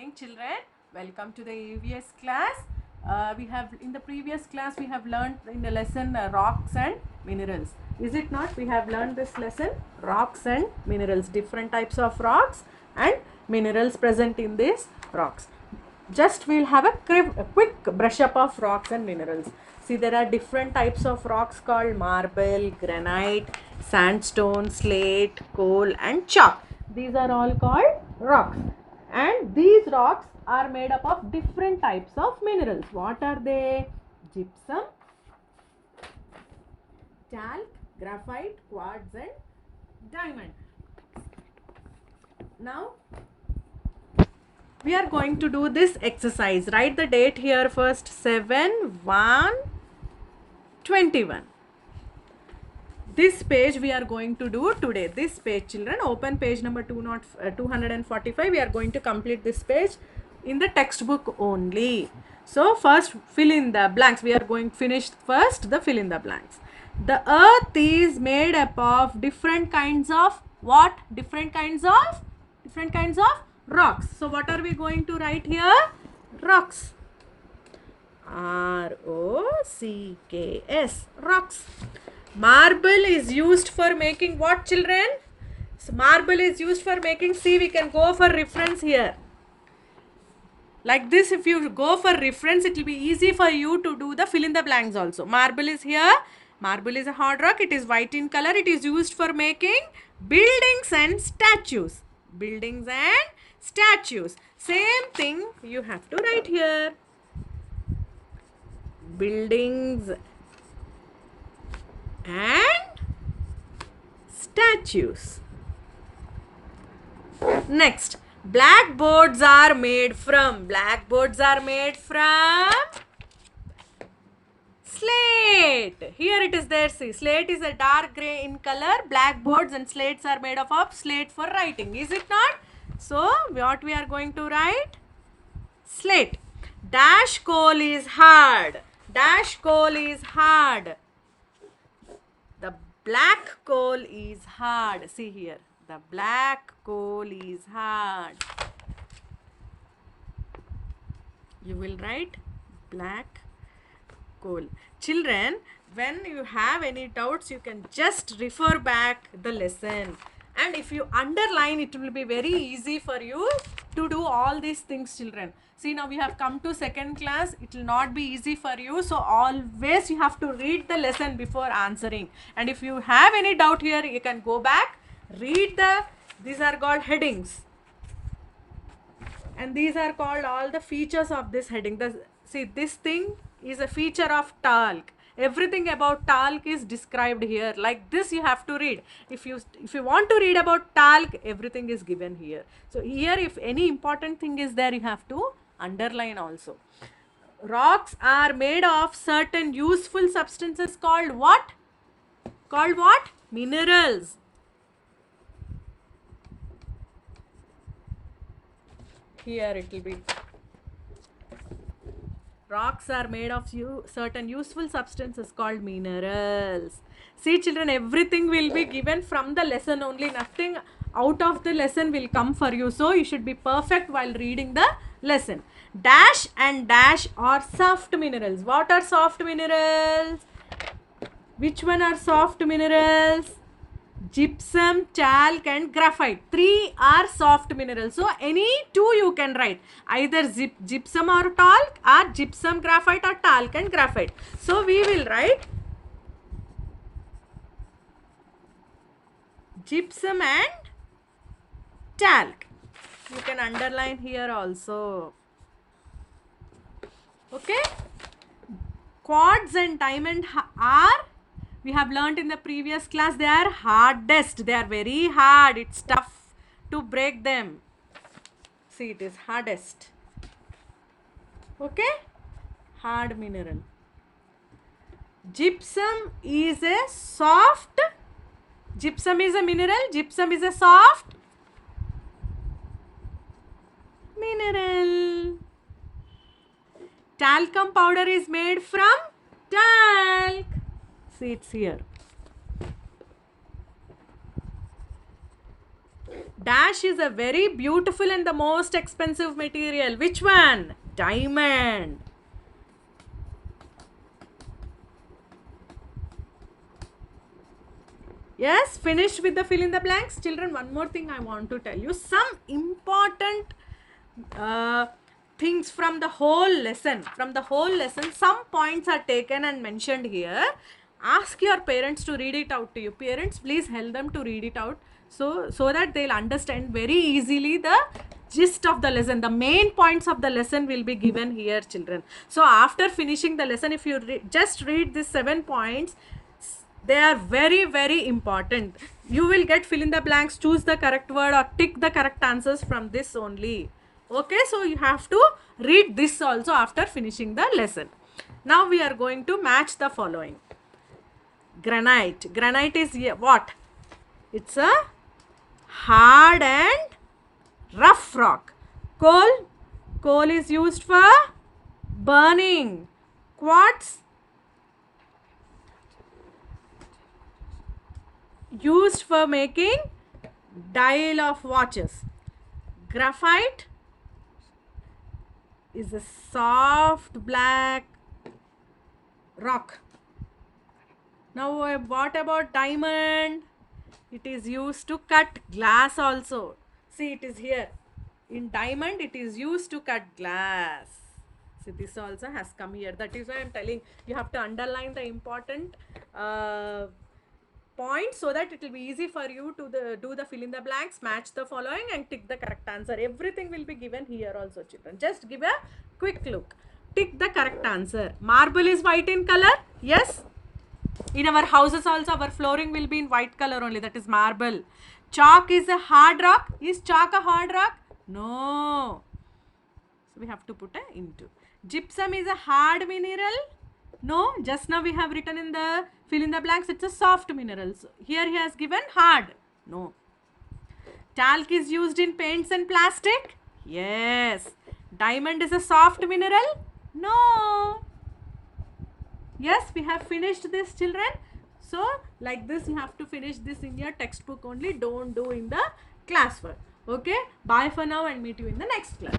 morning, children. Welcome to the EVS class. We have in the previous class we have learned in the lesson rocks and minerals. Is it not? We have learned this lesson rocks and minerals, different types of rocks and minerals present in these rocks. Just we'll have a quick brush up of rocks and minerals. See, there are different types of rocks called marble, granite, sandstone, slate, coal and chalk. These are all called rocks, and these rocks are made up of different types of minerals. What are they? Gypsum, talc, graphite, quartz and diamond. Now we are going to do this exercise. Write the date here first. 7/1/21. This page we are going to do today. This page, children, open page number 245. We are going to complete this page in the textbook only. So first fill in the blanks. We are going to finish first the fill in the blanks. The earth is made up of different kinds of what? Different kinds of rocks. So what are we going to write here? Rocks. ROCKS. Rocks. Marble is used for making what, children? So marble is used for making, see, we can go for reference here. Like this, if you go for reference, it will be easy for you to do the fill in the blanks also. Marble is here. Marble is a hard rock. It is white in color. It is used for making buildings and statues. Buildings and statues. Same thing you have to write here. Buildings and statues. Next, blackboards are made from slate. Here it is there. See, slate is a dark gray in color. Blackboards and slates are made of slate for writing. Is it not? So what we are going to write? Slate. Dash coal is hard. Dash coal is hard. The black coal is hard. See here. The black coal is hard. You will write black coal. Children, when you have any doubts, you can just refer back the lesson. And if you underline, it will be very easy for you to do all these things, children. See, now we have come to second class. It will not be easy for you. So always you have to read the lesson before answering. And if you have any doubt here, you can go back, read these are called headings. And these are called all the features of this heading. See, this thing is a feature of talc. Everything about talc is described here. Like this you have to read. If you want to read about talc, everything is given here. So here, if any important thing is there, you have to underline also. Rocks are made of certain useful substances called what? Called what? Minerals. Here it will be. Rocks are made of certain useful substances called minerals. See, children, everything will be given from the lesson only. Nothing out of the lesson will come for you. So you should be perfect while reading the lesson. Dash and dash are soft minerals. What are soft minerals? Which one are soft minerals? Gypsum, talc and graphite. 3 are soft minerals. So any 2 you can write. Either gypsum or talc, or gypsum, graphite, or talc and graphite. So we will write gypsum and talc. You can underline here also. Okay. Quartz and diamond are, we have learnt in the previous class, they are hardest. They are very hard. It's tough to break them. See, it is hardest. Okay. Hard mineral. Gypsum is a soft. Gypsum is a mineral. Gypsum is a soft mineral. Talcum powder is made from talc. See, it's here. Dash is a very beautiful and the most expensive material. Which one? Diamond. Yes, finished with the fill in the blanks. Children, one more thing I want to tell you. Some important things from the whole lesson. From the whole lesson, some points are taken and mentioned here. Ask your parents to read it out to you. Parents, please help them to read it out so that they'll understand very easily the gist of the lesson. The main points of the lesson will be given here, children. So after finishing the lesson, if you just read these 7 points, they are very, very important. You will get fill in the blanks, choose the correct word or tick the correct answers from this only. Okay, so you have to read this also after finishing the lesson. Now we are going to match the following. Granite. Granite is what? It's a hard and rough rock. Coal. Coal is used for burning. Quartz, used for making dial of watches. Graphite is a soft black rock. Now what about diamond? It is used to cut glass also. See, it is here. In diamond, it is used to cut glass. See, this also has come here. That is why I am telling you have to underline the important points so that it will be easy for you to do the fill in the blanks, match the following and tick the correct answer. Everything will be given here also, children. Just give a quick look. Tick the correct answer. Marble is white in color. Yes. In our houses also, our flooring will be in white color only. That is marble. Chalk is a hard rock. Is chalk a hard rock? No. So we have to put a into. Gypsum is a hard mineral. No. Just now we have written in the fill in the blanks. It's a soft mineral. So here he has given hard. No. Talc is used in paints and plastic. Yes. Diamond is a soft mineral. No. Yes, we have finished this, children. So, like this, you have to finish this in your textbook only. Don't do in the classwork. Okay. Bye for now and meet you in the next class.